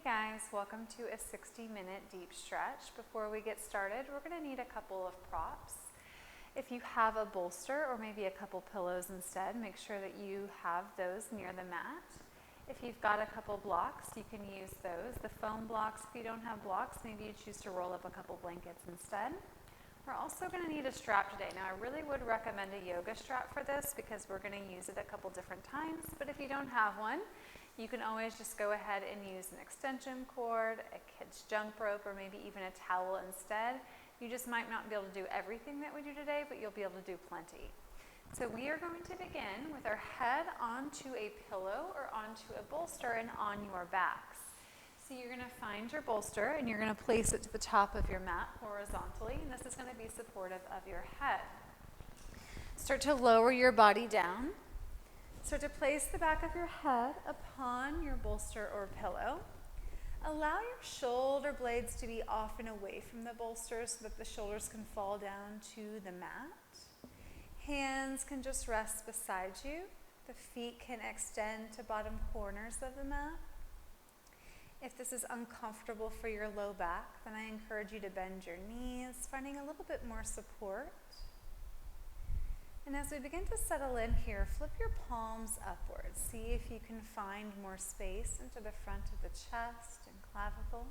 Guys, welcome to a 60-minute deep stretch. Before we get started, we're going to need a couple of props. If you have a bolster or maybe a couple pillows instead, make sure that you have those near the mat. If you've got a couple blocks, you can use those. The foam blocks, if you don't have blocks, maybe you choose to roll up a couple blankets instead. We're also going to need a strap today. Now, I really would recommend a yoga strap for this because we're going to use it a couple different times, but if you don't have one, you can always just go ahead and use an extension cord, a kid's jump rope, or maybe even a towel instead. You just might not be able to do everything that we do today, but you'll be able to do plenty. So we are going to begin with our head onto a pillow or onto a bolster and on your backs. So you're going to find your bolster and you're going to place it to the top of your mat horizontally, and this is going to be supportive of your head. Start to lower your body down. Start to place the back of your head upon your bolster or pillow. Allow your shoulder blades to be off and away from the bolster so that the shoulders can fall down to the mat. Hands can just rest beside you. The feet can extend to bottom corners of the mat. If this is uncomfortable for your low back, then I encourage you to bend your knees, finding a little bit more support. And as we begin to settle in here, flip your palms upwards. See if you can find more space into the front of the chest and clavicle.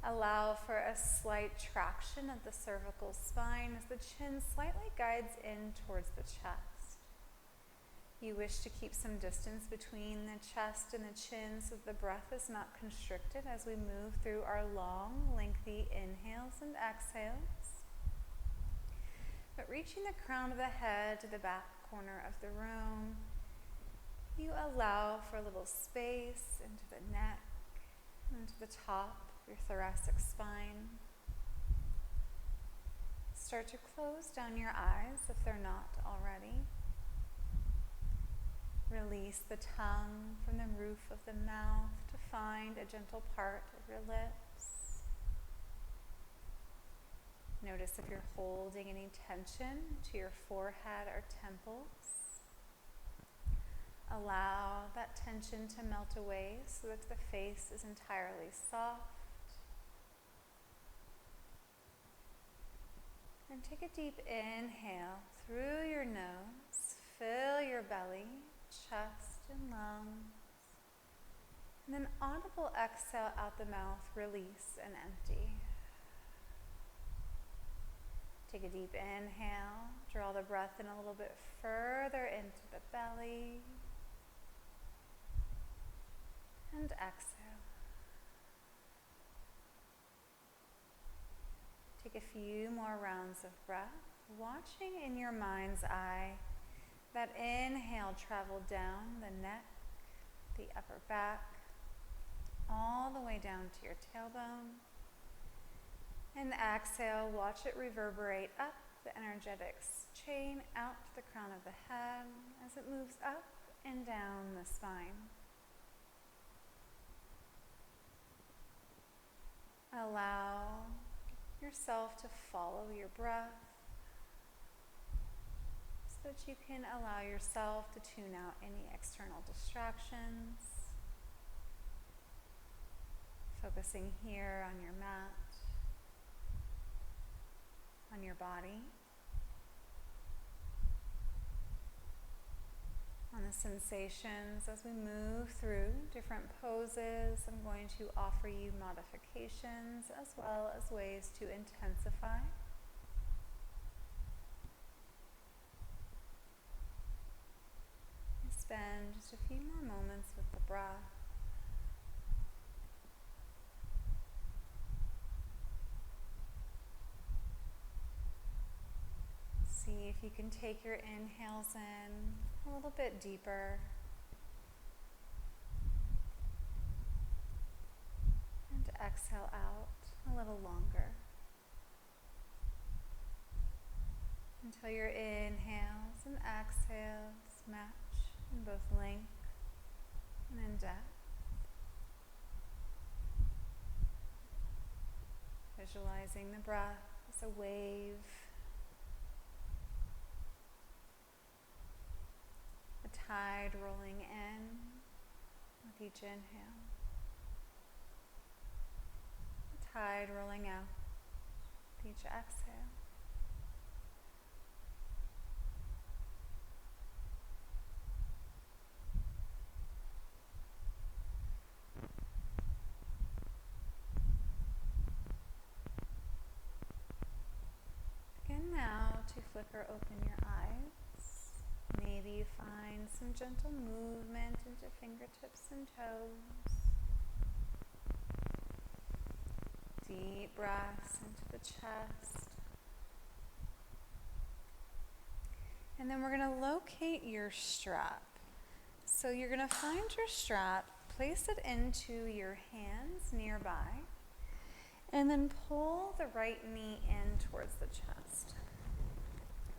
Allow for a slight traction of the cervical spine as the chin slightly guides in towards the chest. You wish to keep some distance between the chest and the chin so that the breath is not constricted as we move through our long, lengthy inhales and exhales. But reaching the crown of the head to the back corner of the room, you allow for a little space into the neck, into the top of your thoracic spine. Start to close down your eyes if they're not already. Release the tongue from the roof of the mouth to find a gentle part of your lips. Notice if you're holding any tension to your forehead or temples. Allow that tension to melt away so that the face is entirely soft. And take a deep inhale through your nose. Fill your belly, chest, and lungs. And then audible exhale out the mouth, release and empty. Take a deep inhale, draw the breath in a little bit further into the belly, and exhale. Take a few more rounds of breath, watching in your mind's eye that inhale travel down the neck, the upper back, all the way down to your tailbone. And exhale, watch it reverberate up the energetics chain out to the crown of the head as it moves up and down the spine. Allow yourself to follow your breath so that you can allow yourself to tune out any external distractions. Focusing here on your mat, on your body, on the sensations as we move through different poses. I'm going to offer you modifications as well as ways to intensify. Spend just a few more moments with the breath. See if you can take your inhales in a little bit deeper and exhale out a little longer until your inhales and exhales match in both length and in depth. Visualizing the breath as a wave, a tide rolling in with each inhale. tide rolling out with each exhale. Begin now to flicker open your eyes. Maybe you find some gentle movement into fingertips and toes. Deep breaths into the chest. And then we're going to locate your strap. So you're going to find your strap, place it into your hands nearby, and then pull the right knee in towards the chest.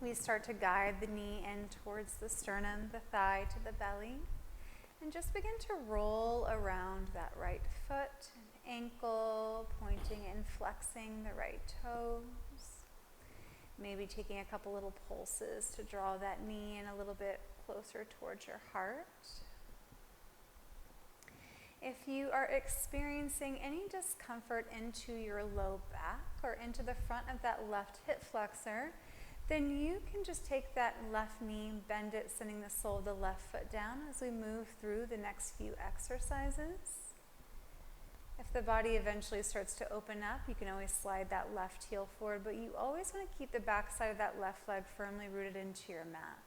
We start to guide the knee in towards the sternum, the thigh to the belly, and just begin to roll around that right foot and ankle, pointing and flexing the right toes. Maybe taking a couple little pulses to draw that knee in a little bit closer towards your heart. If you are experiencing any discomfort into your low back or into the front of that left hip flexor, then you can just take that left knee, bend it, sending the sole of the left foot down as we move through the next few exercises. If the body eventually starts to open up, you can always slide that left heel forward, but you always want to keep the back side of that left leg firmly rooted into your mat.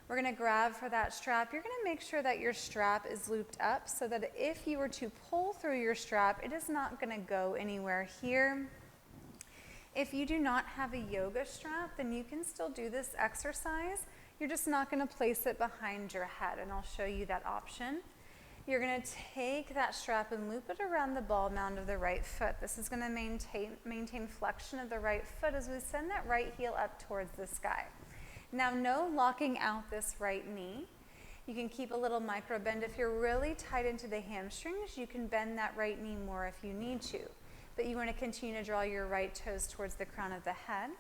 We're going to grab for that strap. You're going to make sure that your strap is looped up so that if you were to pull through your strap, it is not going to go anywhere here. If you do not have a yoga strap, then you can still do this exercise. You're just not going to place it behind your head, and I'll show you that option. You're going to take that strap and loop it around the ball mound of the right foot. This is going to maintain flexion of the right foot as we send that right heel up towards the sky. Now, no locking out this right knee. You can keep a little micro bend. If you're really tight into the hamstrings, you can bend that right knee more if you need to. But you want to continue to draw your right toes towards the crown of the head.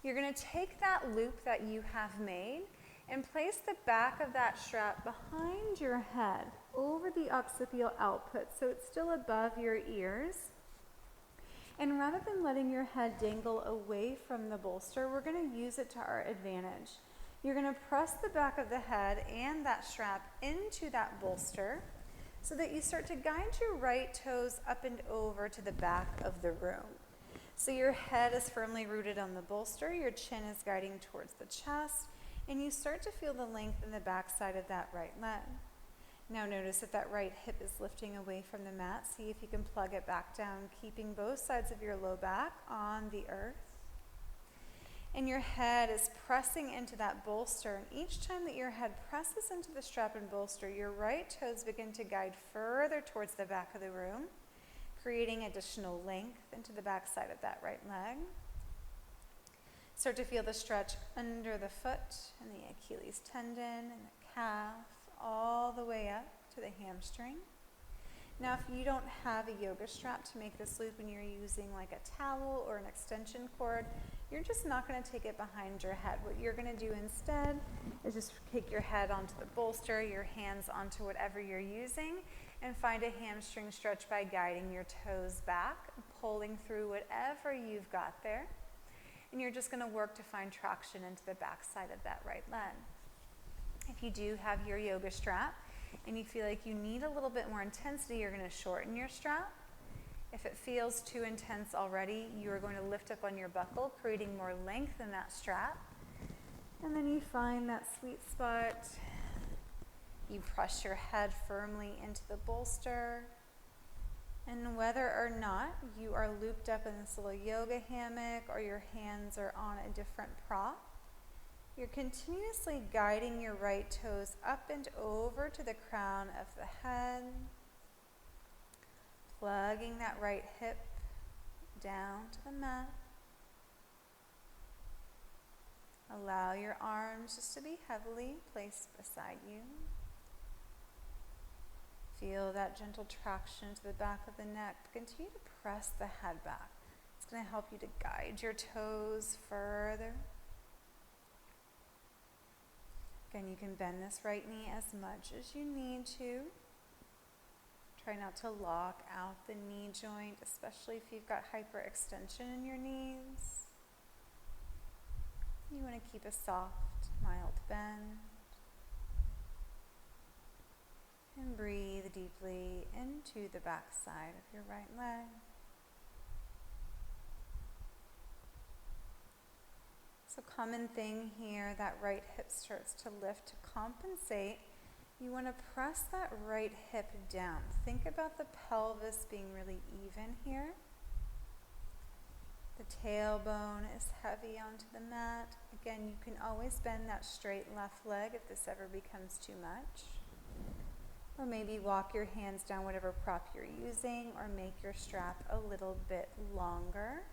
You're going to take that loop that you have made and place the back of that strap behind your head over the occipital output so it's still above your ears. And rather than letting your head dangle away from the bolster, we're going to use it to our advantage. You're going to press the back of the head and that strap into that bolster so that you start to guide your right toes up and over to the back of the room. So your head is firmly rooted on the bolster, your chin is guiding towards the chest, and you start to feel the length in the back side of that right leg. Now notice that that right hip is lifting away from the mat. See if you can plug it back down, keeping both sides of your low back on the earth. And your head is pressing into that bolster. And each time that your head presses into the strap and bolster, your right toes begin to guide further towards the back of the room, creating additional length into the back side of that right leg. Start to feel the stretch under the foot and the Achilles tendon and the calf, all the way up to the hamstring. Now, if you don't have a yoga strap to make this loop and you're using like a towel or an extension cord, you're just not going to take it behind your head. What you're going to do instead is just kick your head onto the bolster, your hands onto whatever you're using, and find a hamstring stretch by guiding your toes back, pulling through whatever you've got there. And you're just going to work to find traction into the back side of that right leg. If you do have your yoga strap and you feel like you need a little bit more intensity, you're going to shorten your strap. If it feels too intense already, you are going to lift up on your buckle, creating more length in that strap. And then you find that sweet spot. You press your head firmly into the bolster. And whether or not you are looped up in this little yoga hammock or your hands are on a different prop, you're continuously guiding your right toes up and over to the crown of the head, plugging that right hip down to the mat. Allow your arms just to be heavily placed beside you. Feel that gentle traction to the back of the neck. Continue to press the head back. It's going to help you to guide your toes further. Again, you can bend this right knee as much as you need to. Try not to lock out the knee joint, especially if you've got hyperextension in your knees. You want to keep a soft, mild bend. And breathe deeply into the back side of your right leg. So common thing here, that right hip starts to lift to compensate. You want to press that right hip down. Think about the pelvis being really even here. The tailbone is heavy onto the mat. Again, you can always bend that straight left leg if this ever becomes too much. Or maybe walk your hands down whatever prop you're using, or make your strap a little bit longer.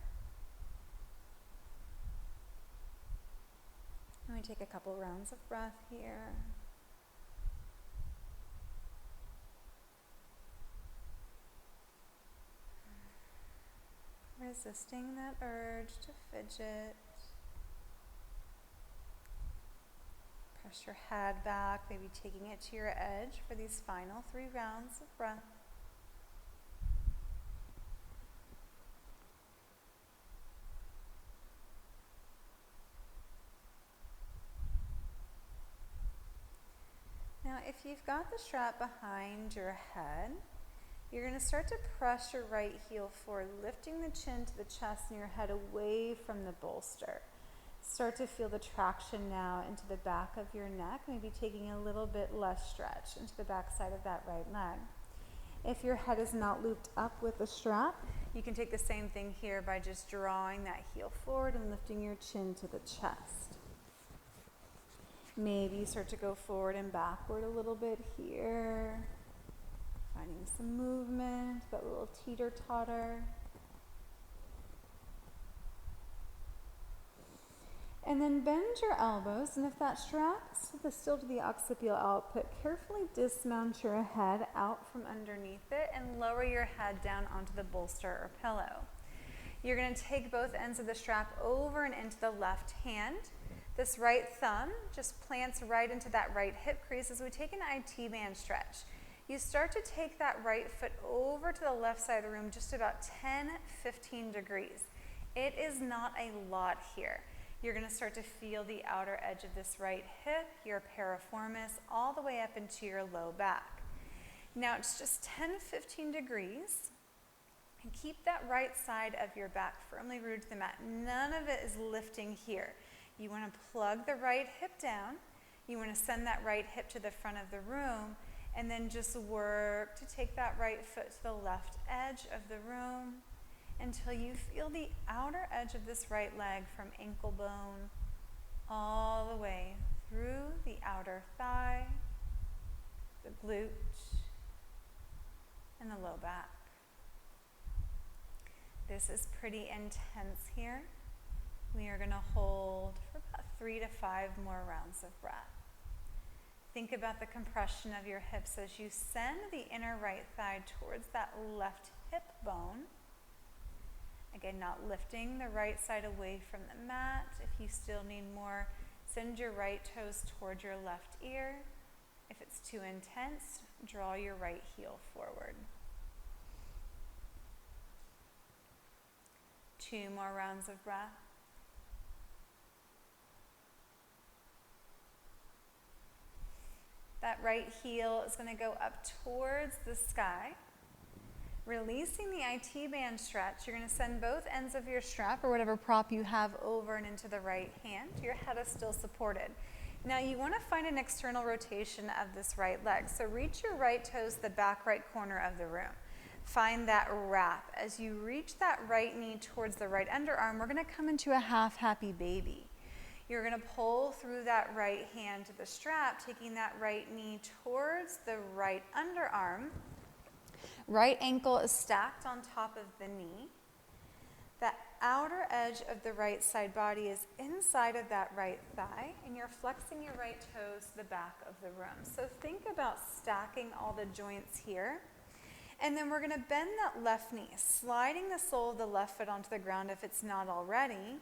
Let me take a couple rounds of breath here. Resisting that urge to fidget. Press your head back, maybe taking it to your edge for these final 3 rounds of breath. Now, if you've got the strap behind your head, you're going to start to press your right heel forward, lifting the chin to the chest and your head away from the bolster. Start to feel the traction now into the back of your neck, maybe taking a little bit less stretch into the back side of that right leg. If your head is not looped up with the strap, you can take the same thing here by just drawing that heel forward and lifting your chin to the chest. Maybe start to go forward and backward a little bit here. Finding some movement, that little teeter-totter. And then bend your elbows, and if that strap is still to the occipital output, carefully dismount your head out from underneath it and lower your head down onto the bolster or pillow. You're going to take both ends of the strap over and into the left hand. This right thumb just plants right into that right hip crease as we take an IT band stretch. You start to take that right foot over to the left side of the room just about 10-15 degrees. It is not a lot here. You're going to start to feel the outer edge of this right hip, your piriformis, all the way up into your low back. Now it's just 10-15 degrees. And keep that right side of your back firmly rooted to the mat. None of it is lifting here. You want to plug the right hip down. You want to send that right hip to the front of the room. And then just work to take that right foot to the left edge of the room until you feel the outer edge of this right leg from ankle bone all the way through the outer thigh, the glute, and the low back. This is pretty intense here. We are going to hold for about 3 to 5 more rounds of breath. Think about the compression of your hips as you send the inner right thigh towards that left hip bone. Again, not lifting the right side away from the mat. If you still need more, send your right toes towards your left ear. If it's too intense, draw your right heel forward. 2 more rounds of breath. That right heel is going to go up towards the sky. Releasing the IT band stretch, you're going to send both ends of your strap or whatever prop you have over and into the right hand. Your head is still supported. Now you want to find an external rotation of this right leg. So reach your right toes to the back right corner of the room. Find that wrap. As you reach that right knee towards the right underarm, we're going to come into a half happy baby. You're going to pull through that right hand to the strap, taking that right knee towards the right underarm. Right ankle is stacked on top of the knee. The outer edge of the right side body is inside of that right thigh, and you're flexing your right toes to the back of the room. So think about stacking all the joints here. And then we're going to bend that left knee, sliding the sole of the left foot onto the ground if it's not already.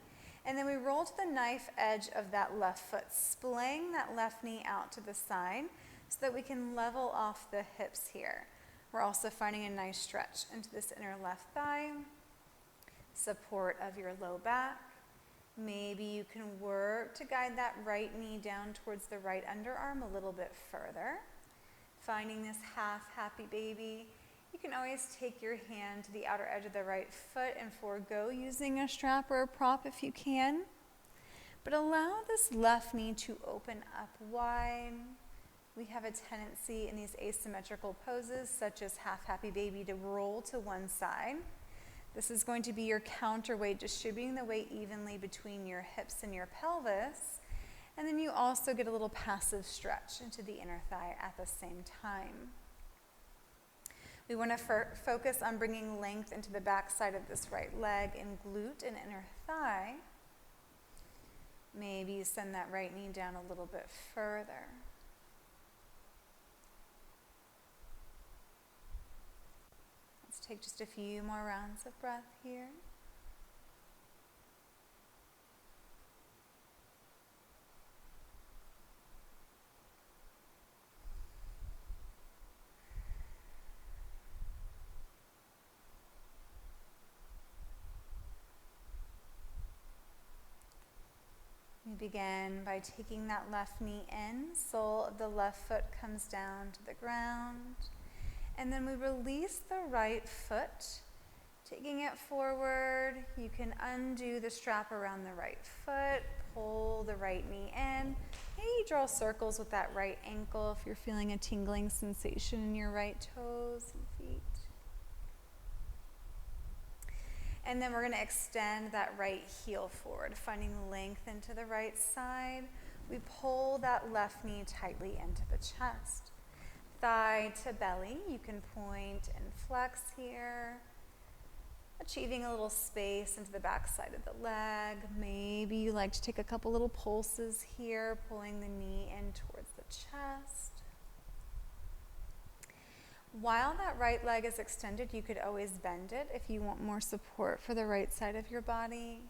And then we roll to the knife edge of that left foot, splaying that left knee out to the side so that we can level off the hips here. We're also finding a nice stretch into this inner left thigh, support of your low back. Maybe you can work to guide that right knee down towards the right underarm a little bit further. Finding this half happy baby. You can always take your hand to the outer edge of the right foot and forego using a strap or a prop if you can. But allow this left knee to open up wide. We have a tendency in these asymmetrical poses, such as half happy baby, to roll to one side. This is going to be your counterweight, distributing the weight evenly between your hips and your pelvis. And then you also get a little passive stretch into the inner thigh at the same time. We want to focus on bringing length into the back side of this right leg and glute and inner thigh. Maybe you send that right knee down a little bit further. Let's take just a few more rounds of breath here. We begin by taking that left knee in, sole of the left foot comes down to the ground, and then we release the right foot, taking it forward. You can undo the strap around the right foot, pull the right knee in, maybe draw circles with that right ankle if you're feeling a tingling sensation in your right toes and feet. And then we're going to extend that right heel forward, finding length into the right side. We pull that left knee tightly into the chest. Thigh to belly, you can point and flex here. Achieving a little space into the back side of the leg. Maybe you like to take a couple little pulses here, pulling the knee in towards the chest. While that right leg is extended, you could always bend it if you want more support for the right side of your body.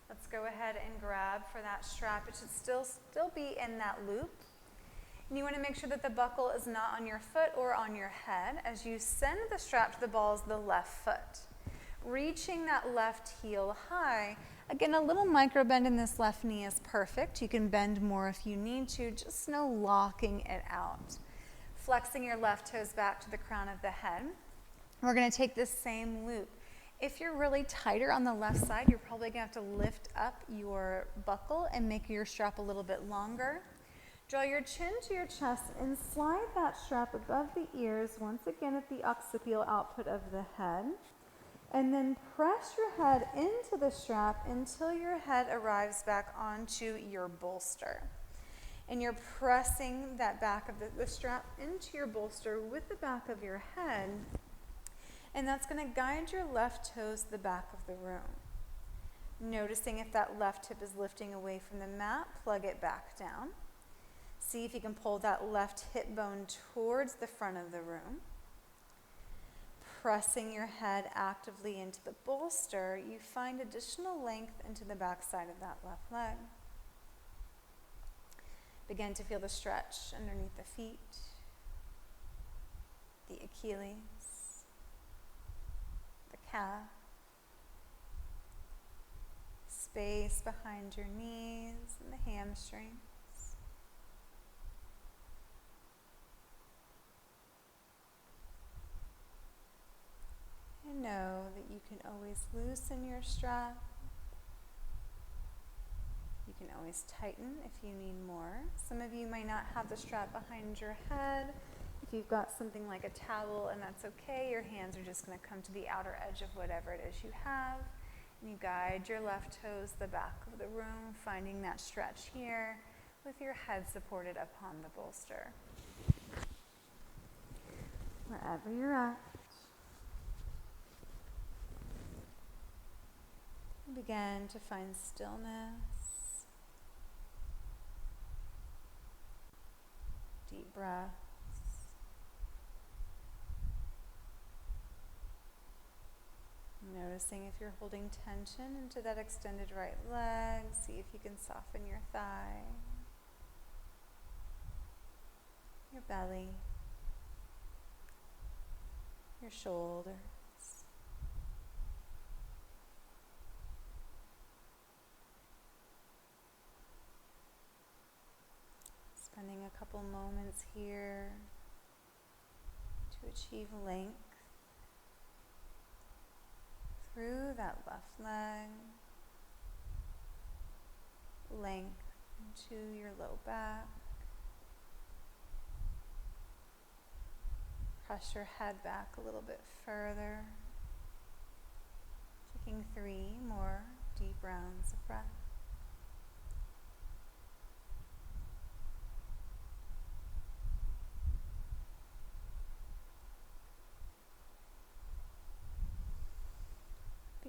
Let's go ahead and grab for that strap. It should still be in that loop. And you want to make sure that the buckle is not on your foot or on your head as you send the strap to the balls of the left foot. Reaching that left heel high. Again, a little micro bend in this left knee is perfect. You can bend more if you need to, just no locking it out. Flexing your left toes back to the crown of the head. We're going to take this same loop. If you're really tighter on the left side, you're probably going to have to lift up your buckle and make your strap a little bit longer. Draw your chin to your chest and slide that strap above the ears, once again at the occipital output of the head. And then press your head into the strap until your head arrives back onto your bolster. And you're pressing that back of the strap into your bolster with the back of your head. And that's going to guide your left toes to the back of the room. Noticing if that left hip is lifting away from the mat, plug it back down. See if you can pull that left hip bone towards the front of the room. Pressing your head actively into the bolster, you find additional length into the back side of that left leg. Begin to feel the stretch underneath the feet, the Achilles, the calf, space behind your knees and the hamstrings. And know that you can always loosen your strap. You can always tighten if you need more. Some of you might not have the strap behind your head. If you've got something like a towel, and that's okay, your hands are just going to come to the outer edge of whatever it is you have. And you guide your left toes to the back of the room, finding that stretch here with your head supported upon the bolster. Wherever you're at, begin to find stillness, deep breaths. Noticing if you're holding tension into that extended right leg, see if you can soften your thigh, your belly, your shoulders. Spending a couple moments here to achieve length through that left leg, length into your low back. Press your head back a little bit further. Taking 3 more deep rounds of breath.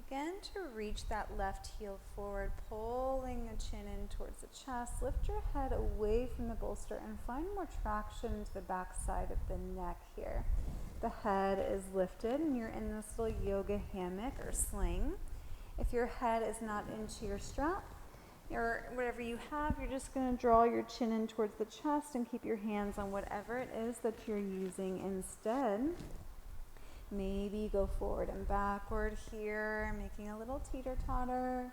Begin to reach that left heel forward, pulling the chin in towards the chest. Lift your head away from the bolster and find more traction to the back side of the neck here. The head is lifted and you're in this little yoga hammock or sling. If your head is not into your strap or whatever you have, you're just going to draw your chin in towards the chest and keep your hands on whatever it is that you're using instead. Maybe go forward and backward here, making a little teeter-totter.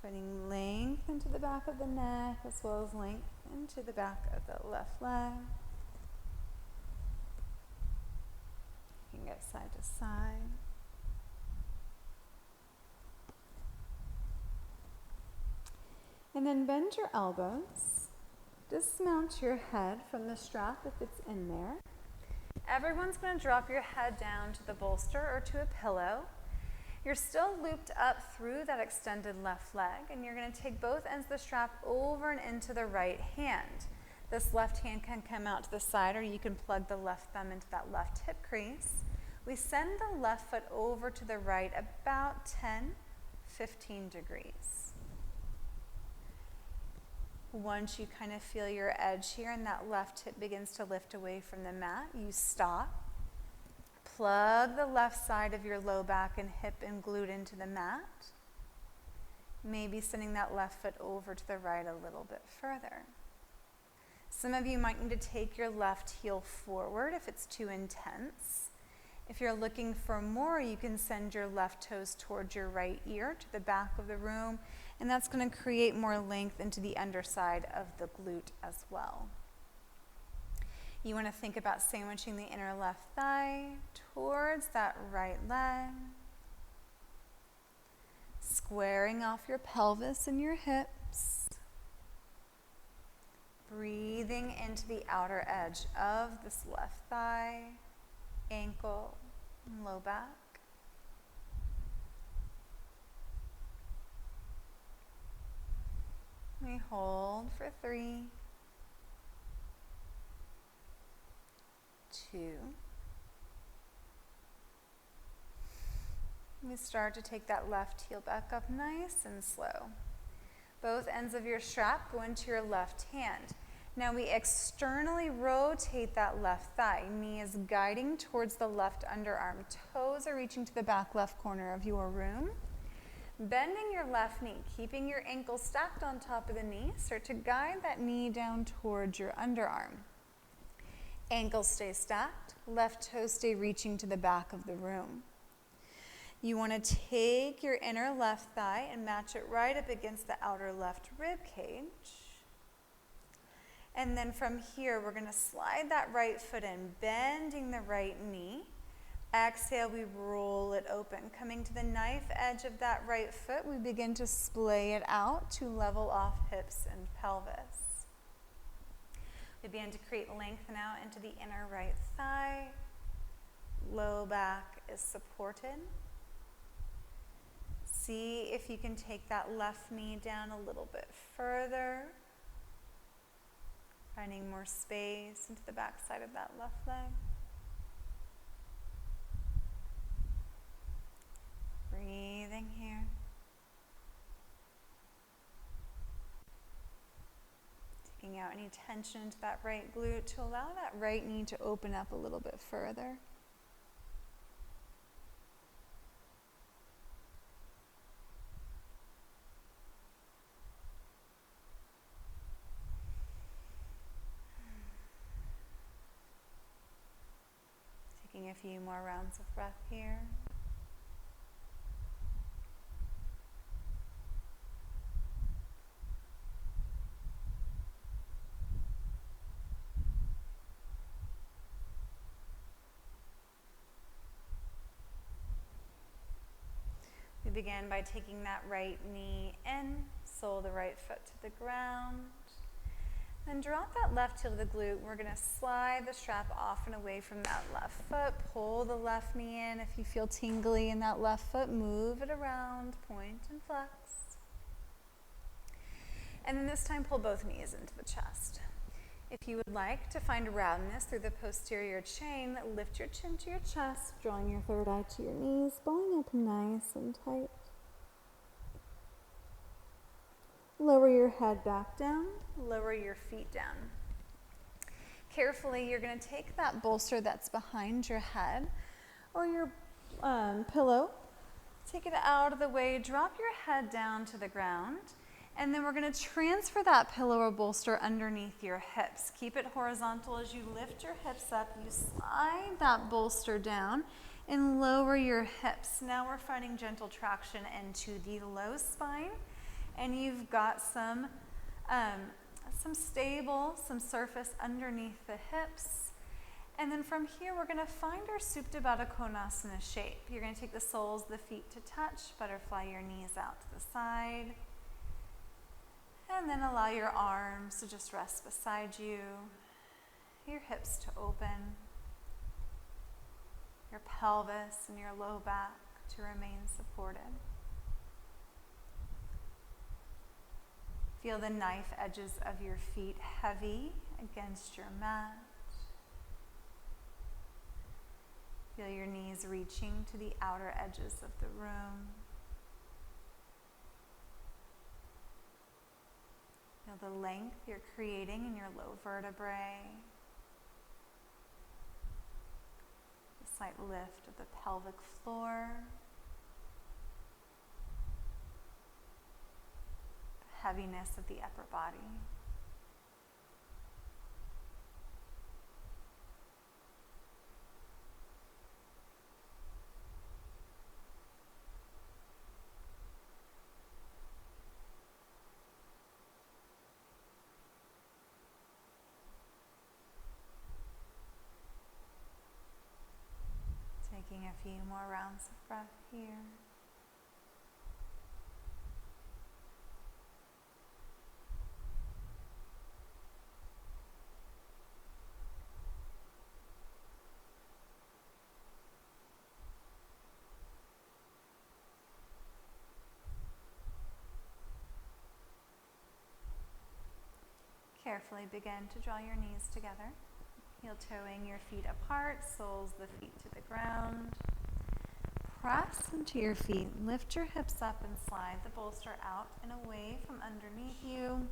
Putting length into the back of the neck as well as length into the back of the left leg. You can go side to side. And then bend your elbows. Dismount your head from the strap if it's in there. Everyone's going to drop your head down to the bolster or to a pillow. You're still looped up through that extended left leg, and you're going to take both ends of the strap over and into the right hand. This left hand can come out to the side, or you can plug the left thumb into that left hip crease. We send the left foot over to the right about 10-15 degrees. Once you kind of feel your edge here and that left hip begins to lift away from the mat, you stop. Plug the left side of your low back and hip and glute into the mat. Maybe sending that left foot over to the right a little bit further. Some of you might need to take your left heel forward if it's too intense. If you're looking for more, you can send your left toes towards your right ear to the back of the room, and that's going to create more length into the underside of the glute as well. You want to think about sandwiching the inner left thigh towards that right leg. Squaring off your pelvis and your hips. Breathing into the outer edge of this left thigh, ankle, and low back. We hold for 3, 2. We start to take that left heel back up nice and slow. Both ends of your strap go into your left hand. Now we externally rotate that left thigh. Knee is guiding towards the left underarm. Toes are reaching to the back left corner of your room. Bending your left knee, keeping your ankle stacked on top of the knee. Start to guide that knee down towards your underarm. Ankles stay stacked. Left toes stay reaching to the back of the room. You want to take your inner left thigh and match it right up against the outer left rib cage. And then from here, we're going to slide that right foot in, bending the right knee. Exhale, we roll it open. Coming to the knife edge of that right foot, we begin to splay it out to level off hips and pelvis. We begin to create length now into the inner right thigh. Low back is supported. See if you can take that left knee down a little bit further. Finding more space into the back side of that left leg. Breathing here. Taking out any tension into that right glute to allow that right knee to open up a little bit further. taking a few more rounds of breath here. We begin by taking that right knee in, sole the right foot to the ground. Then drop that left heel to the glute. We're going to slide the strap off and away from that left foot. Pull the left knee in. If you feel tingly in that left foot, move it around, point and flex. And then this time, pull both knees into the chest. If you would like to find roundness through the posterior chain, lift your chin to your chest, drawing your third eye to your knees, bowing up nice and tight. Lower your head back down, lower your feet down. Carefully, you're going to take that bolster that's behind your head or your pillow, take it out of the way, drop your head down to the ground, and then we're going to transfer that pillow or bolster underneath your hips. Keep it horizontal as you lift your hips up. You slide that bolster down and lower your hips. Now we're finding gentle traction into the low spine, and you've got some surface underneath the hips. And then from here, we're going to find our Supta Baddha Konasana shape. You're going to take the soles of the feet to touch, butterfly your knees out to the side. And then allow your arms to just rest beside you, your hips to open, your pelvis and your low back to remain supported. Feel the knife edges of your feet heavy against your mat. Feel your knees reaching to the outer edges of the room. Feel the length you're creating in your low vertebrae. The slight lift of the pelvic floor. The heaviness of the upper body. Taking a few more rounds of breath here. Carefully begin to draw your knees together. Heel-toeing your feet apart, soles the feet to the ground. Press into your feet, lift your hips up and slide the bolster out and away from underneath you.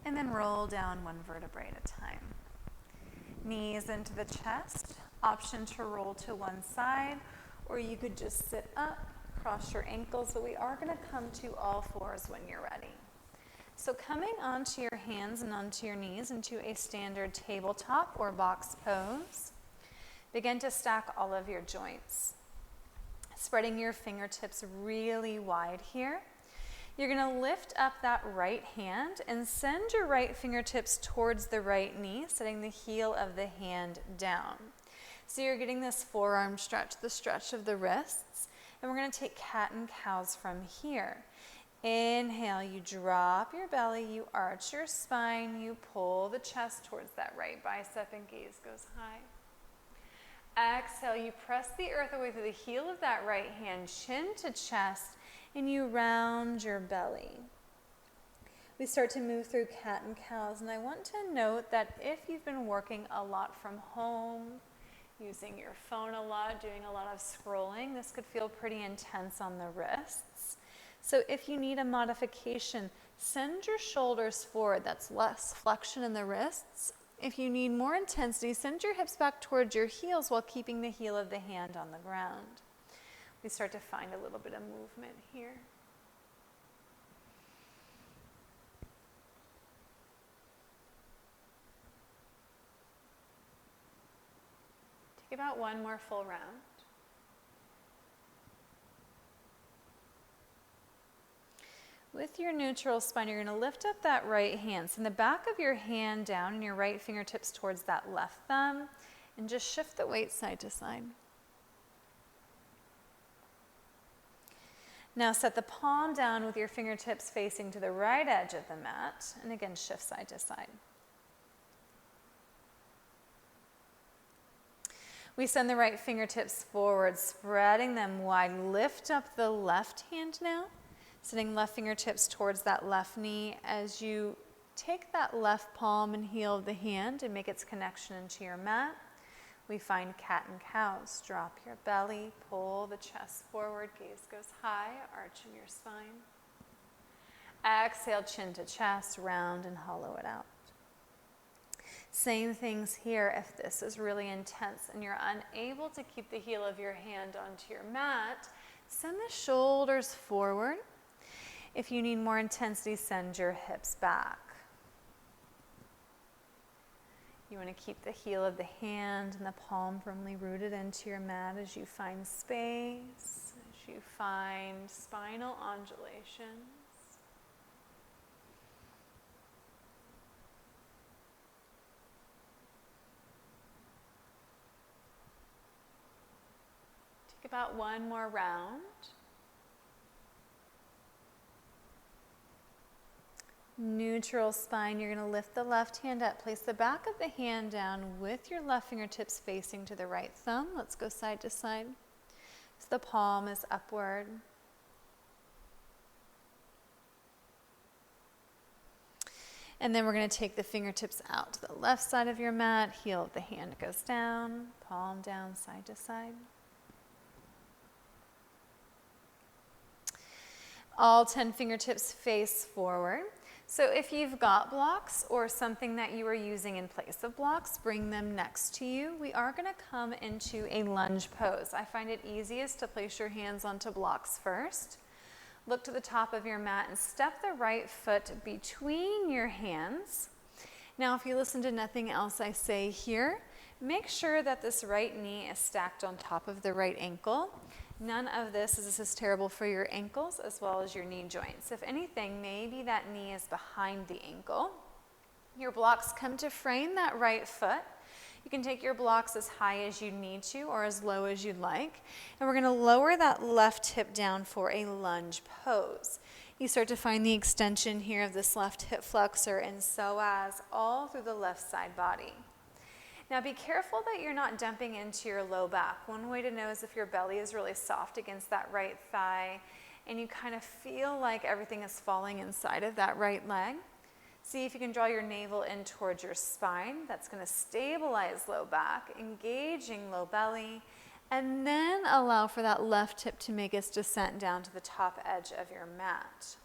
And then roll down one vertebrae at a time. Knees into the chest, option to roll to one side, or you could just sit up, cross your ankles, but we are going to come to all fours when you're ready. So coming onto your hands and onto your knees into a standard tabletop or box pose, begin to stack all of your joints. Spreading your fingertips really wide here. You're going to lift up that right hand and send your right fingertips towards the right knee, setting the heel of the hand down. So you're getting this forearm stretch, the stretch of the wrists, and we're going to take cat and cows from here. Inhale, you drop your belly, you arch your spine, you pull the chest towards that right bicep and gaze goes high. Exhale, you press the earth away through the heel of that right hand, chin to chest, and you round your belly. We start to move through cat and cows, and I want to note that if you've been working a lot from home, using your phone a lot, doing a lot of scrolling, this could feel pretty intense on the wrists. So if you need a modification, send your shoulders forward. That's less flexion in the wrists. If you need more intensity, send your hips back towards your heels while keeping the heel of the hand on the ground. We start to find a little bit of movement here. Take Take about one more full round. With your neutral spine, you're going to lift up that right hand. Send the back of your hand down and your right fingertips towards that left thumb, and just shift the weight side to side. Now set the palm down with your fingertips facing to the right edge of the mat, and again shift side to side. We send the right fingertips forward, spreading them wide. Lift up the left hand now. Sending left fingertips towards that left knee as you take that left palm and heel of the hand and make its connection into your mat. We find cat and cows. Drop your belly, pull the chest forward, gaze goes high, arching your spine. Exhale, chin to chest, round and hollow it out. Same things here if this is really intense and you're unable to keep the heel of your hand onto your mat. Send the shoulders forward. If you need more intensity, send your hips back. You want to keep the heel of the hand and the palm firmly rooted into your mat as you find space, as you find spinal undulations. Take about one more round. Neutral spine, you're going to lift the left hand up. Place the back of the hand down with your left fingertips facing to the right thumb. Let's go side to side. So the palm is upward. And then we're going to take the fingertips out to the left side of your mat. Heel of the hand goes down, palm down, side to side. All 10 fingertips face forward. So if you've got blocks or something that you are using in place of blocks, bring them next to you. We are going to come into a lunge pose. I find it easiest to place your hands onto blocks first. Look to the top of your mat and step the right foot between your hands. Now, if you listen to nothing else I say here, make sure that this right knee is stacked on top of the right ankle. None of this is terrible for your ankles as well as your knee joints. If anything, maybe that knee is behind the ankle. Your blocks come to frame that right foot. You can take your blocks as high as you need to or as low as you'd like. And we're going to lower that left hip down for a lunge pose. You start to find the extension here of this left hip flexor and psoas all through the left side body. Now be careful that you're not dumping into your low back. One way to know is if your belly is really soft against that right thigh and you kind of feel like everything is falling inside of that right leg. See if you can draw your navel in towards your spine. That's going to stabilize low back, engaging low belly, and then allow for that left hip to make its descent down to the top edge of your mat.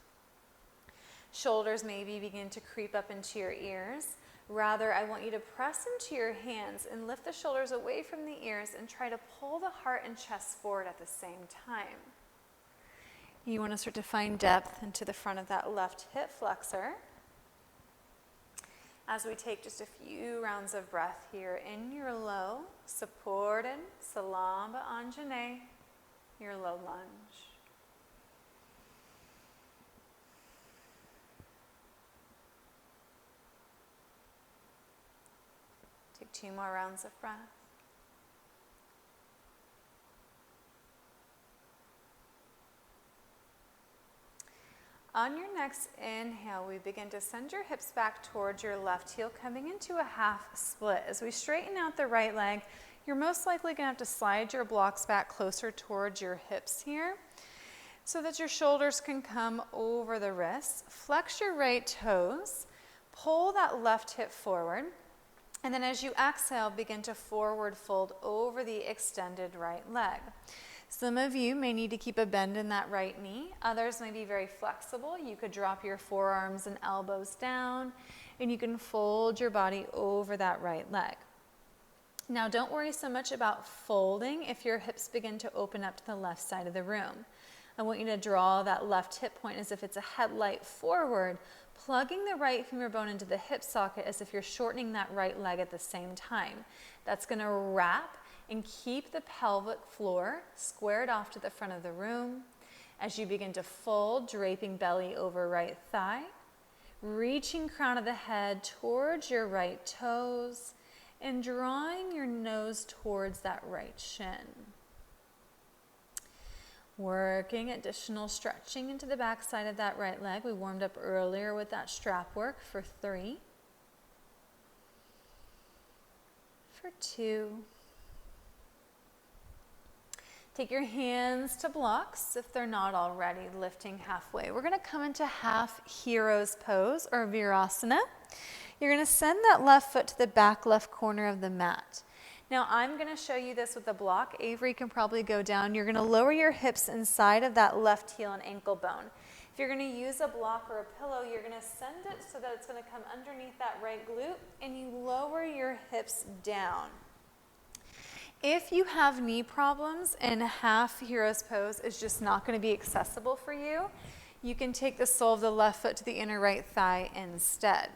Shoulders maybe begin to creep up into your ears. Rather, I want you to press into your hands and lift the shoulders away from the ears and try to pull the heart and chest forward at the same time. You want to start to find depth into the front of that left hip flexor. As we take just a few rounds of breath here in your low, supported, Salamba Anjane, your low lunge. Take 2 more rounds of breath. On your next inhale, we begin to send your hips back towards your left heel, coming into a half split. As we straighten out the right leg, you're most likely going to have to slide your blocks back closer towards your hips here so that your shoulders can come over the wrists. Flex your right toes, pull that left hip forward. And then as you exhale, begin to forward fold over the extended right leg. Some of you may need to keep a bend in that right knee. Others may be very flexible. You could drop your forearms and elbows down, and you can fold your body over that right leg. Now, don't worry so much about folding if your hips begin to open up to the left side of the room. I want you to draw that left hip point as if it's a headlight forward, plugging the right femur bone into the hip socket as if you're shortening that right leg at the same time. That's going to wrap and keep the pelvic floor squared off to the front of the room as you begin to fold, draping belly over right thigh, reaching crown of the head towards your right toes, and drawing your nose towards that right shin. Working additional stretching into the back side of that right leg. We warmed up earlier with that strap work for 3, for 2. Take your hands to blocks if they're not already, lifting halfway. We're going to come into half hero's pose or Virasana. You're going to send that left foot to the back left corner of the mat. Now I'm going to show you this with a block. Avery can probably go down. You're going to lower your hips inside of that left heel and ankle bone. If you're going to use a block or a pillow, you're going to send it so that it's going to come underneath that right glute, and you lower your hips down. If you have knee problems and half hero's pose is just not going to be accessible for you, you can take the sole of the left foot to the inner right thigh instead.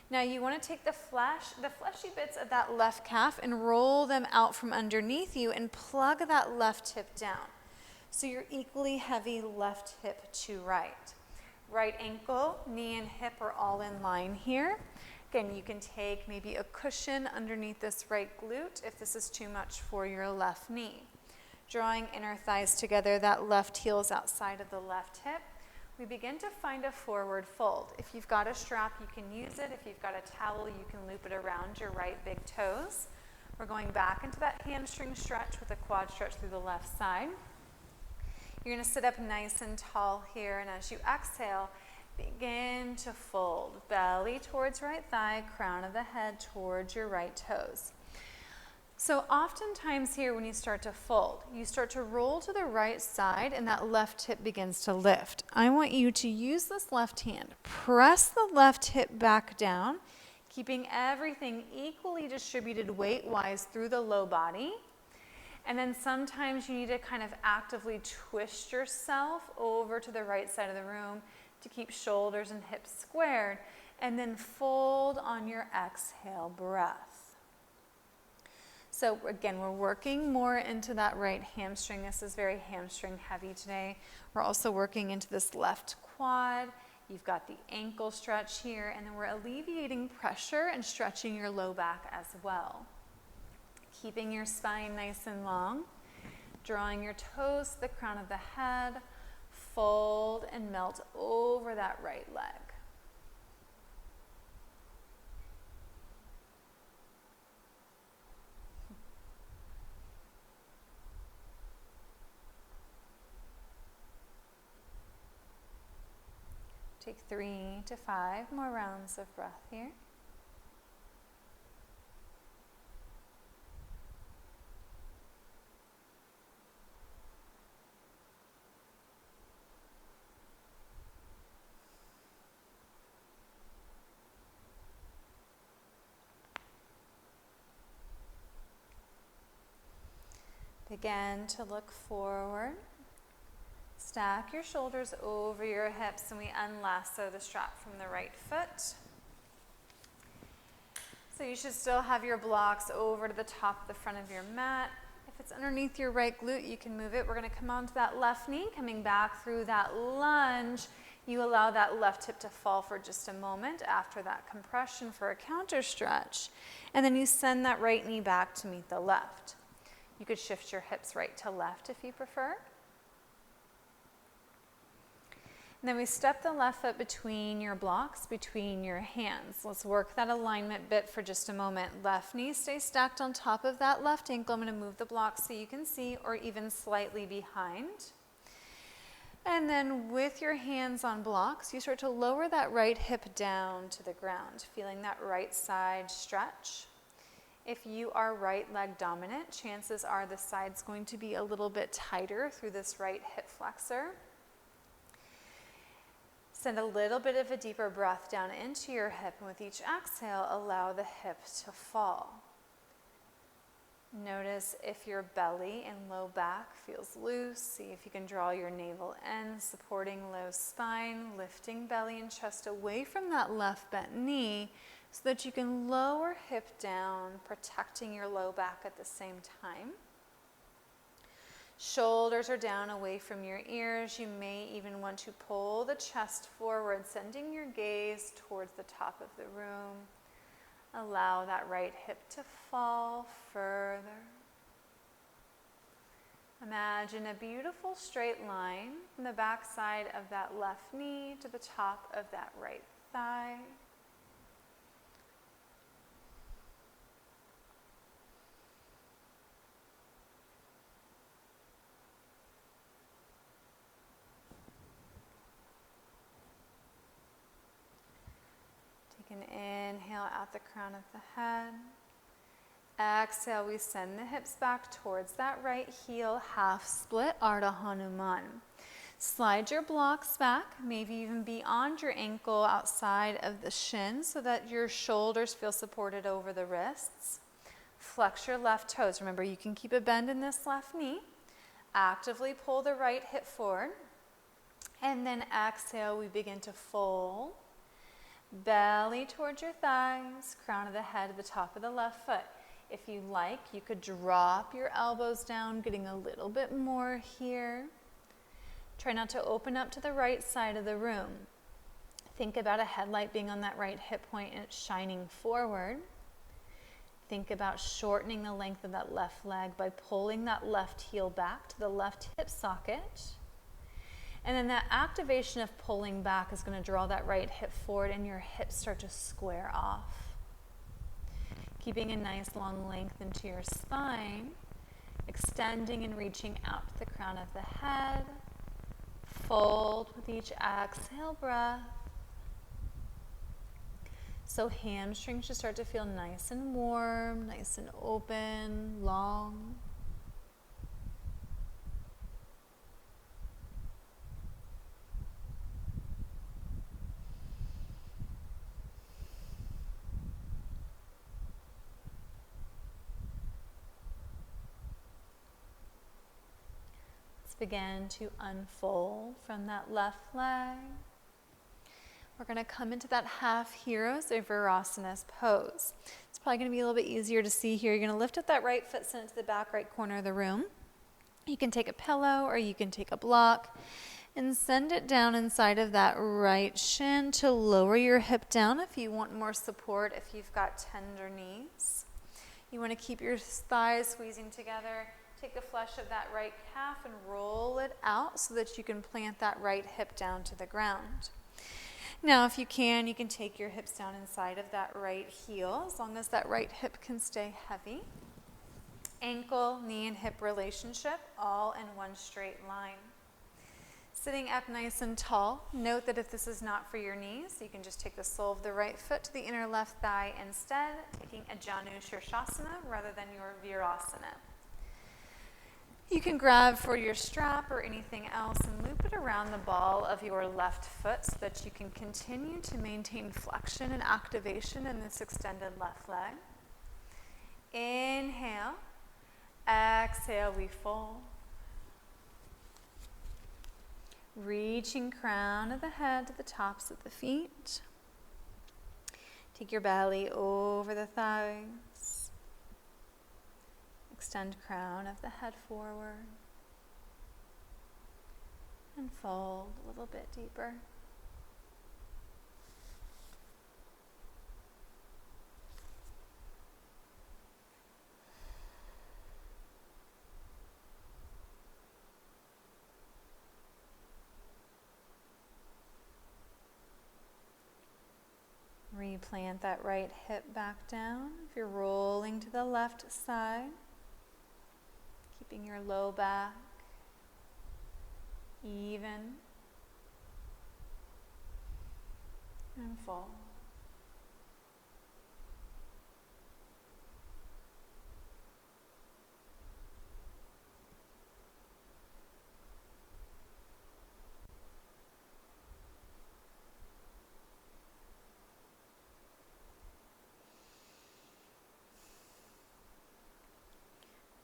Now you want to take the fleshy bits of that left calf and roll them out from underneath you and plug that left hip down. So you're equally heavy left hip to right. Right ankle, knee, and hip are all in line here. Again, you can take maybe a cushion underneath this right glute if this is too much for your left knee. Drawing inner thighs together, that left heel is outside of the left hip. We begin to find a forward fold. If you've got a strap, you can use it. If you've got a towel, you can loop it around your right big toes. We're going back into that hamstring stretch with a quad stretch through the left side. You're going to sit up nice and tall here, and as you exhale, begin to fold. Belly towards right thigh, crown of the head towards your right toes. So oftentimes here when you start to fold, you start to roll to the right side and that left hip begins to lift. I want you to use this left hand. Press the left hip back down, keeping everything equally distributed weight-wise through the low body. And then sometimes you need to kind of actively twist yourself over to the right side of the room to keep shoulders and hips squared, and then fold on your exhale breath. So again, we're working more into that right hamstring. This is very hamstring heavy today. We're also working into this left quad. You've got the ankle stretch here, and then we're alleviating pressure and stretching your low back as well. Keeping your spine nice and long, drawing your toes to the crown of the head, fold and melt over that right leg. Take 3 to 5 more rounds of breath here. Begin to look forward. Stack your shoulders over your hips, and we unlasso the strap from the right foot. So you should still have your blocks over to the top of the front of your mat. If it's underneath your right glute, you can move it. We're going to come onto that left knee, coming back through that lunge. You allow that left hip to fall for just a moment after that compression for a counter stretch. And then you send that right knee back to meet the left. You could shift your hips right to left if you prefer. And then we step the left foot between your blocks, between your hands. Let's work that alignment bit for just a moment. Left knee stays stacked on top of that left ankle. I'm going to move the blocks so you can see, or even slightly behind. And then with your hands on blocks, you start to lower that right hip down to the ground, feeling that right side stretch. If you are right leg dominant, chances are the side's going to be a little bit tighter through this right hip flexor. Send a little bit of a deeper breath down into your hip, and with each exhale, allow the hip to fall. Notice if your belly and low back feels loose. See if you can draw your navel in, supporting low spine, lifting belly and chest away from that left bent knee, so that you can lower hip down, protecting your low back at the same time. Shoulders are down away from your ears. You may even want to pull the chest forward, sending your gaze towards the top of the room. Allow that right hip to fall further. Imagine a beautiful straight line from the back side of that left knee to the top of that right thigh. Take an inhale out the crown of the head. Exhale, we send the hips back towards that right heel, half split, Ardha Hanuman. Slide your blocks back, maybe even beyond your ankle, outside of the shin, so that your shoulders feel supported over the wrists. Flex your left toes. Remember, you can keep a bend in this left knee. Actively pull the right hip forward. And then exhale, we begin to fold. Belly towards your thighs, crown of the head to the top of the left foot. If you like, you could drop your elbows down, getting a little bit more here. Try not to open up to the right side of the room. Think about a headlight being on that right hip point and it's shining forward. Think about shortening the length of that left leg by pulling that left heel back to the left hip socket. And then that activation of pulling back is going to draw that right hip forward and your hips start to square off. Keeping a nice long length into your spine, extending and reaching out to the crown of the head. Fold with each exhale breath. So hamstrings should start to feel nice and warm, nice and open, long. Begin to unfold from that left leg. We're going to come into that half heroes or Virasana pose. It's probably going to be a little bit easier to see here. You're going to lift up that right foot, send it to the back right corner of the room. You can take a pillow or you can take a block and send it down inside of that right shin to lower your hip down if you want more support, if you've got tender knees. You want to keep your thighs squeezing together. Take the flesh of that right calf and roll it out so that you can plant that right hip down to the ground. Now, if you can take your hips down inside of that right heel, as long as that right hip can stay heavy. Ankle, knee, and hip relationship, all in one straight line. Sitting up nice and tall. Note that if this is not for your knees, you can just take the sole of the right foot to the inner left thigh instead, taking a Janu Shirshasana rather than your Virasana. You can grab for your strap or anything else and loop it around the ball of your left foot so that you can continue to maintain flexion and activation in this extended left leg. Inhale, exhale, we fold. Reaching crown of the head to the tops of the feet. Take your belly over the thighs. Extend crown of the head forward and fold a little bit deeper. Replant that right hip back down. If you're rolling to the left side, keeping your low back even and full.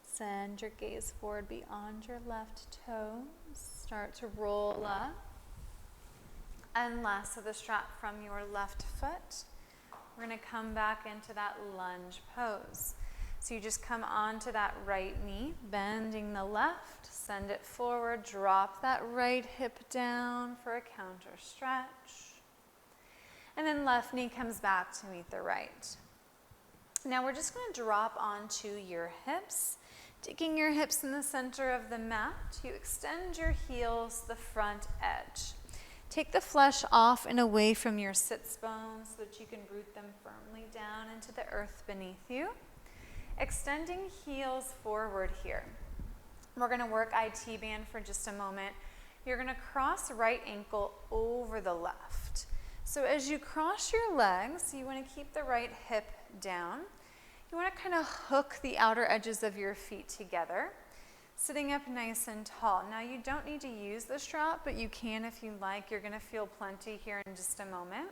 Send your gaze forward beyond your left toes. Start to roll up. Unlasso the strap from your left foot. We're going to come back into that lunge pose. So you just come onto that right knee, bending the left, send it forward, drop that right hip down for a counter stretch. And then left knee comes back to meet the right. Now we're just going to drop onto your hips. Taking your hips in the center of the mat, you extend your heels to the front edge. Take the flesh off and away from your sits bones so that you can root them firmly down into the earth beneath you. Extending heels forward here. We're going to work IT band for just a moment. You're going to cross right ankle over the left. So as you cross your legs, you want to keep the right hip down. You want to kind of hook the outer edges of your feet together, sitting up nice and tall. Now you don't need to use the strap, but you can if you like. You're going to feel plenty here in just a moment.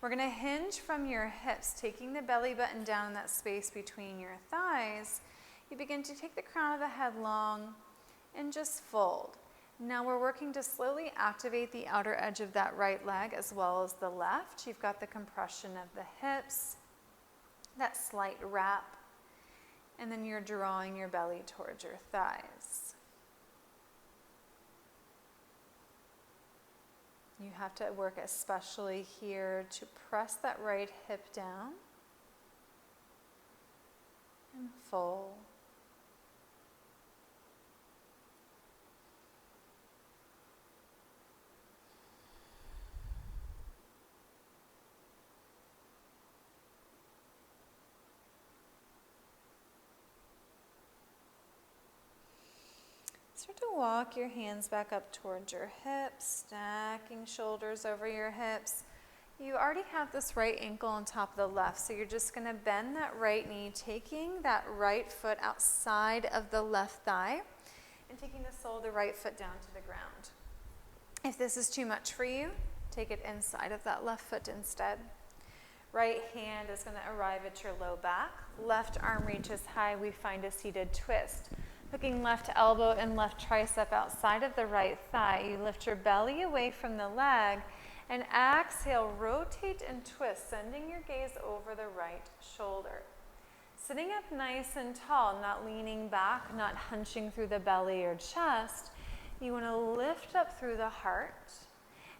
We're going to hinge from your hips, taking the belly button down in that space between your thighs. You begin to take the crown of the head long and just fold. Now we're working to slowly activate the outer edge of that right leg as well as the left. You've got the compression of the hips, that slight wrap, and then you're drawing your belly towards your thighs. You have to work especially here to press that right hip down and fold. Start to walk your hands back up towards your hips, stacking shoulders over your hips. You already have this right ankle on top of the left, so you're just going to bend that right knee, taking that right foot outside of the left thigh and taking the sole of the right foot down to the ground. If this is too much for you, take it inside of that left foot instead. Right hand is going to arrive at your low back. Left arm reaches high. We find a seated twist. Hooking left elbow and left tricep outside of the right thigh. You lift your belly away from the leg and exhale, rotate and twist, sending your gaze over the right shoulder. Sitting up nice and tall, not leaning back, not hunching through the belly or chest. You want to lift up through the heart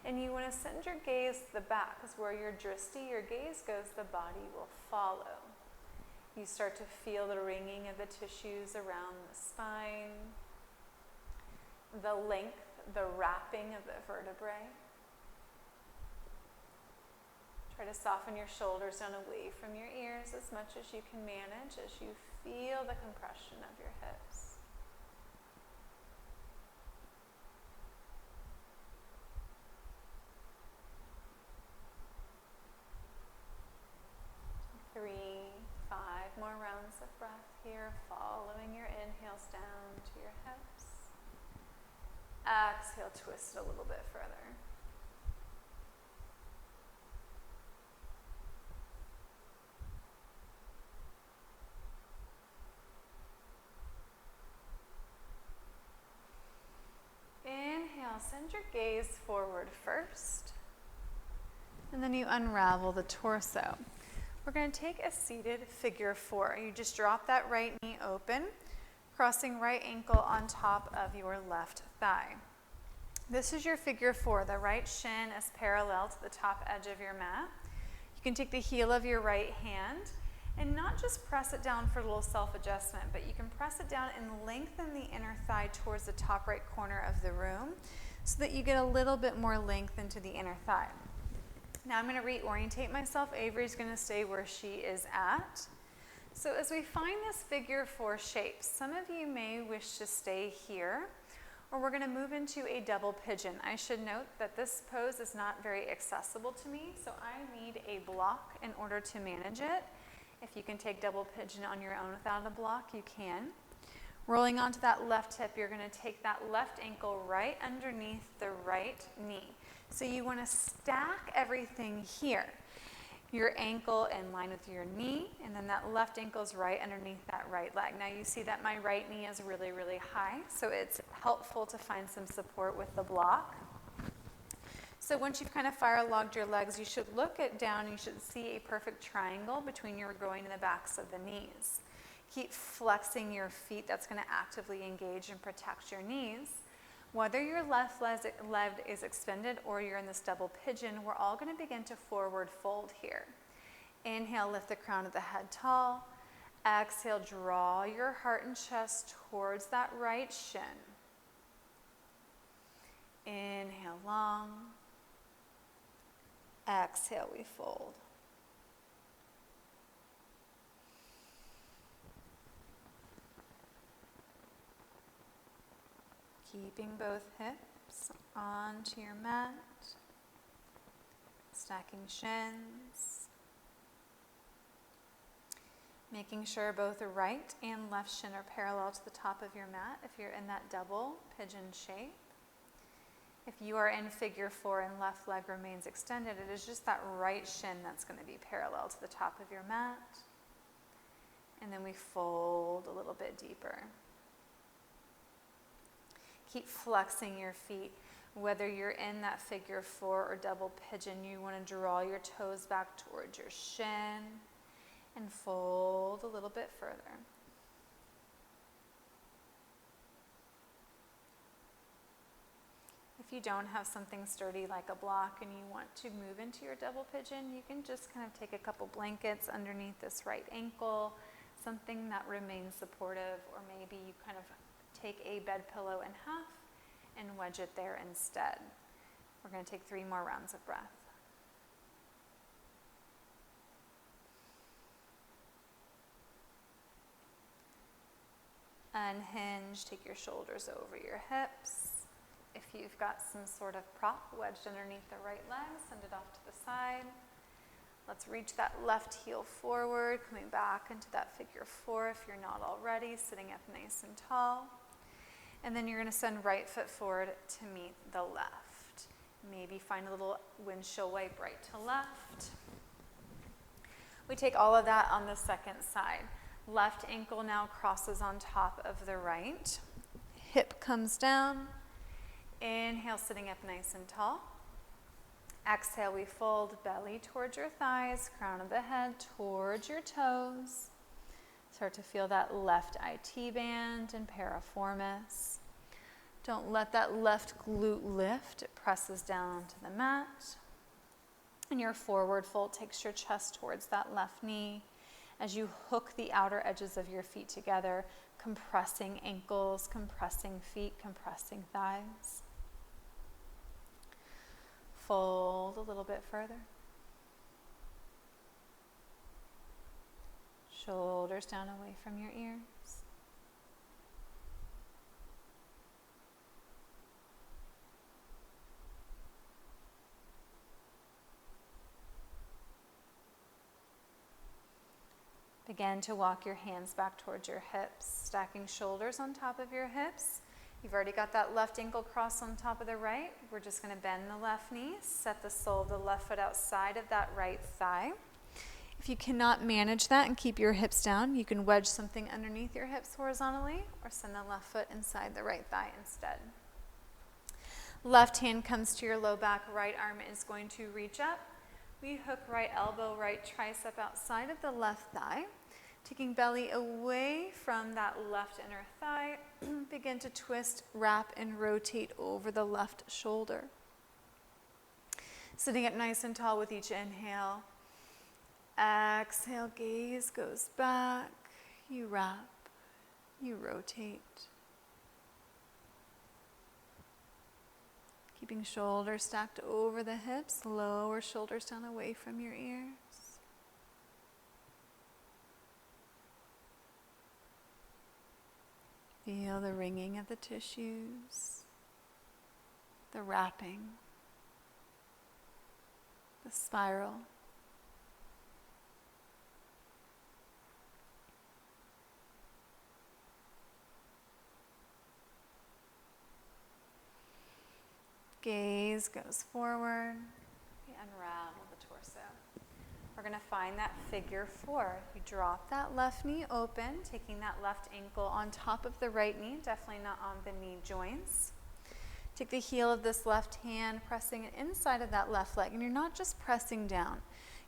and you want to send your gaze to the back because where your drishti, your gaze goes, the body will follow. You start to feel the ringing of the tissues around the spine, the length, the wrapping of the vertebrae. Try to soften your shoulders down away from your ears as much as you can manage as you feel the compression of your hips. More rounds of breath here, following your inhales down to your hips. Exhale, twist it a little bit further. Inhale, send your gaze forward first, and then you unravel the torso. We're going to take a seated figure four. You just drop that right knee open, crossing right ankle on top of your left thigh. This is your figure four. The right shin is parallel to the top edge of your mat. You can take the heel of your right hand and not just press it down for a little self-adjustment, but you can press it down and lengthen the inner thigh towards the top right corner of the room so that you get a little bit more length into the inner thigh. Now I'm going to reorientate myself. Avery's going to stay where she is at. So as we find this figure four shape, some of you may wish to stay here, or we're going to move into a double pigeon. I should note that this pose is not very accessible to me, so I need a block in order to manage it. If you can take double pigeon on your own without a block, you can. Rolling onto that left hip, you're going to take that left ankle right underneath the right knee. So you want to stack everything here. Your ankle in line with your knee, and then that left ankle is right underneath that right leg. Now you see that my right knee is really, really high, so it's helpful to find some support with the block. So once you've kind of fire logged your legs, you should look it down and you should see a perfect triangle between your groin and the backs of the knees. Keep flexing your feet. That's going to actively engage and protect your knees. Whether your left leg is extended or you're in this double pigeon, we're all going to begin to forward fold here. Inhale, lift the crown of the head tall. Exhale, draw your heart and chest towards that right shin. Inhale, long. Exhale, we fold. Keeping both hips onto your mat. Stacking shins. Making sure both the right and left shin are parallel to the top of your mat if you're in that double pigeon shape. If you are in figure 4 and left leg remains extended, it is just that right shin that's going to be parallel to the top of your mat. And then we fold a little bit deeper. Keep flexing your feet. Whether you're in that figure 4 or double pigeon, you want to draw your toes back towards your shin and fold a little bit further. If you don't have something sturdy like a block and you want to move into your double pigeon, you can just kind of take a couple blankets underneath this right ankle, something that remains supportive, or maybe you kind of take a bed pillow in half and wedge it there instead. We're going to take 3 more rounds of breath. Unhinge, take your shoulders over your hips. If you've got some sort of prop wedged underneath the right leg, send it off to the side. Let's reach that left heel forward, coming back into that figure 4 if you're not already, sitting up nice and tall. And then you're going to send right foot forward to meet the left. Maybe find a little windshield wipe right to left. We take all of that on the second side. Left ankle now crosses on top of the right. Hip comes down. Inhale, sitting up nice and tall. Exhale, we fold belly towards your thighs, crown of the head towards your toes. Start to feel that left IT band and piriformis. Don't let that left glute lift. It presses down to the mat. And your forward fold takes your chest towards that left knee as you hook the outer edges of your feet together, compressing ankles, compressing feet, compressing thighs. Fold a little bit further. Shoulders down away from your ears. Begin to walk your hands back towards your hips, stacking shoulders on top of your hips. You've already got that left ankle crossed on top of the right. We're just going to bend the left knee, set the sole of the left foot outside of that right thigh. If you cannot manage that and keep your hips down, you can wedge something underneath your hips horizontally or send the left foot inside the right thigh instead. Left hand comes to your low back, right arm is going to reach up. We hook right elbow, right tricep outside of the left thigh. Taking belly away from that left inner thigh, begin to twist, wrap, and rotate over the left shoulder. Sitting up nice and tall with each inhale. Exhale, gaze goes back. You wrap, you rotate. Keeping shoulders stacked over the hips, lower shoulders down away from your ears. Feel the wringing of the tissues, the wrapping, the spiral. Gaze goes forward. We unravel the torso. We're going to find that figure 4. You drop that left knee open, taking that left ankle on top of the right knee, definitely not on the knee joints. Take the heel of this left hand, pressing it inside of that left leg. And you're not just pressing down.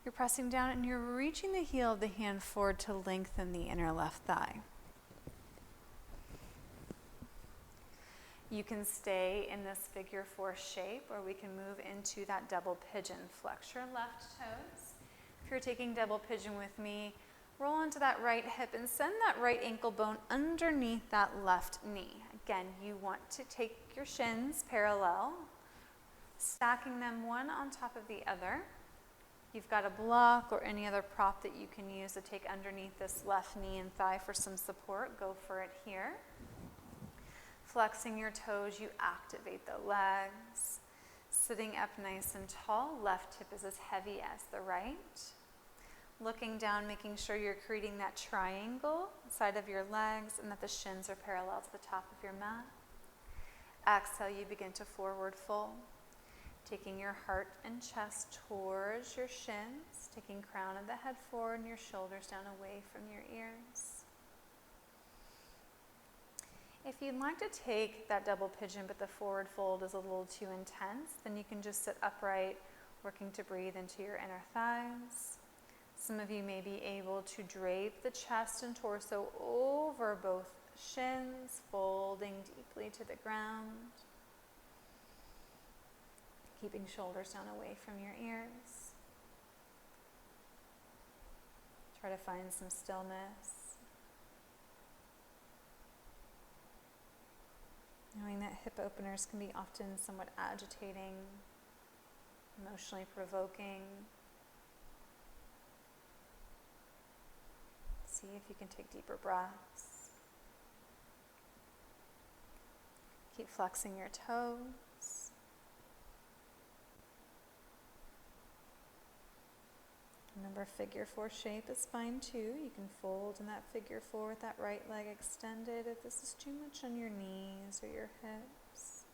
You're pressing down and you're reaching the heel of the hand forward to lengthen the inner left thigh. You can stay in this figure 4 shape, or we can move into that double pigeon. Flex your left toes. If you're taking double pigeon with me, roll onto that right hip and send that right ankle bone underneath that left knee. Again, you want to take your shins parallel, stacking them one on top of the other. You've got a block or any other prop that you can use to take underneath this left knee and thigh for some support. Go for it here. Flexing your toes, you activate the legs. Sitting up nice and tall, left hip is as heavy as the right. Looking down, making sure you're creating that triangle inside of your legs and that the shins are parallel to the top of your mat. Exhale, you begin to forward fold. Taking your heart and chest towards your shins, taking crown of the head forward and your shoulders down away from your ears. If you'd like to take that double pigeon but the forward fold is a little too intense, then you can just sit upright, working to breathe into your inner thighs. Some of you may be able to drape the chest and torso over both shins, folding deeply to the ground. Keeping shoulders down away from your ears. Try to find some stillness. Knowing that hip openers can be often somewhat agitating, emotionally provoking. See if you can take deeper breaths. Keep flexing your toes. Remember, figure 4 shape is fine too. You can fold in that figure 4 with that right leg extended if this is too much on your knees or your hips.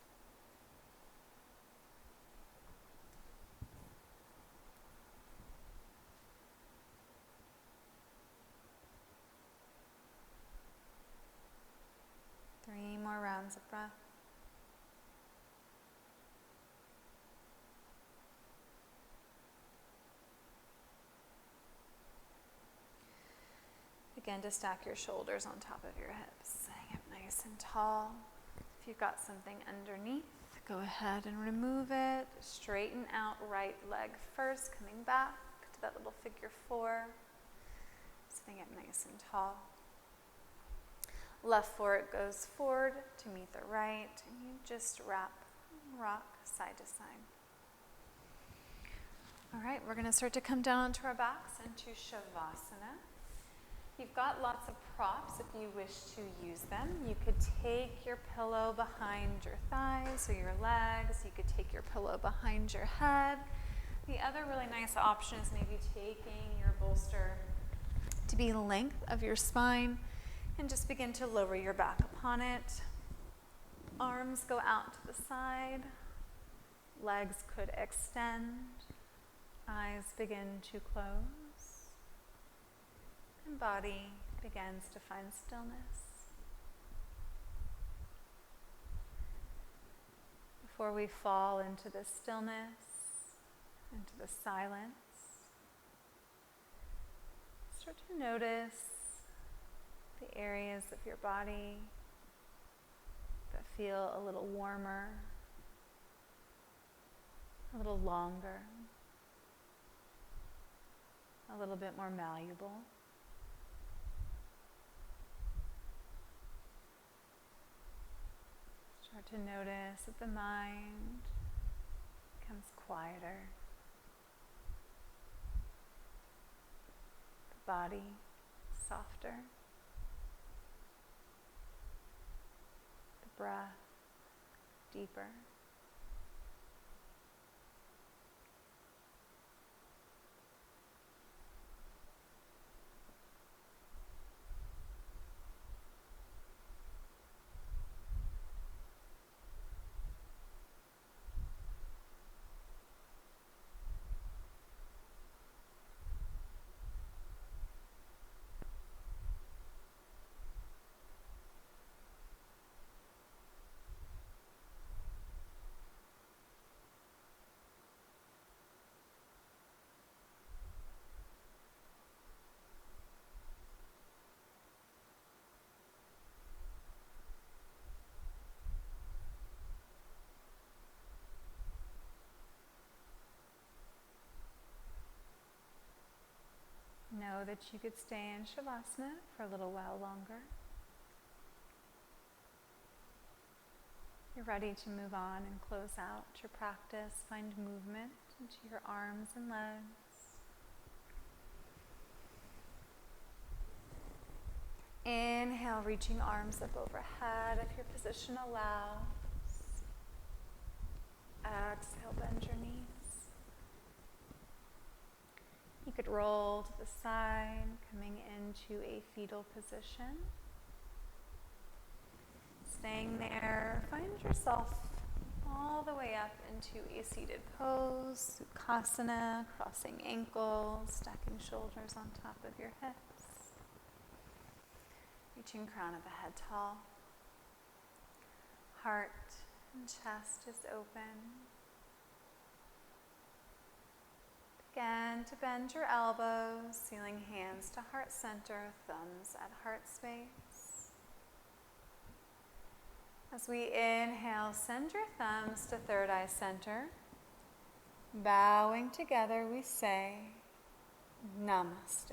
Three more rounds of breath. Again, to stack your shoulders on top of your hips, sitting up nice and tall. If you've got something underneath, go ahead and remove it. Straighten out right leg first, coming back to that little figure 4. Sitting up nice and tall. Left foot goes forward to meet the right, and you just rock side to side. All right, we're going to start to come down onto our backs into Shavasana. You've got lots of props if you wish to use them. You could take your pillow behind your thighs or your legs. You could take your pillow behind your head. The other really nice option is maybe taking your bolster to be the length of your spine and just begin to lower your back upon it. Arms go out to the side. Legs could extend. Eyes begin to close. And body begins to find stillness. Before we fall into the stillness, into the silence, start to notice the areas of your body that feel a little warmer, a little longer, a little bit more malleable. Start to notice that the mind becomes quieter. The body softer. The breath deeper. that you could stay in Shavasana for a little while longer. You're ready to move on and close out your practice. Find movement into your arms and legs. Inhale, reaching arms up overhead if your position allows. Exhale, bend your knees. You could roll to the side, coming into a fetal position. Staying there, find yourself all the way up into a seated pose, Sukhasana, crossing ankles, stacking shoulders on top of your hips. Reaching crown of the head tall. Heart and chest is open. Begin to bend your elbows, sealing hands to heart center, thumbs at heart space. As we inhale, send your thumbs to third eye center. Bowing together, we say, Namaste.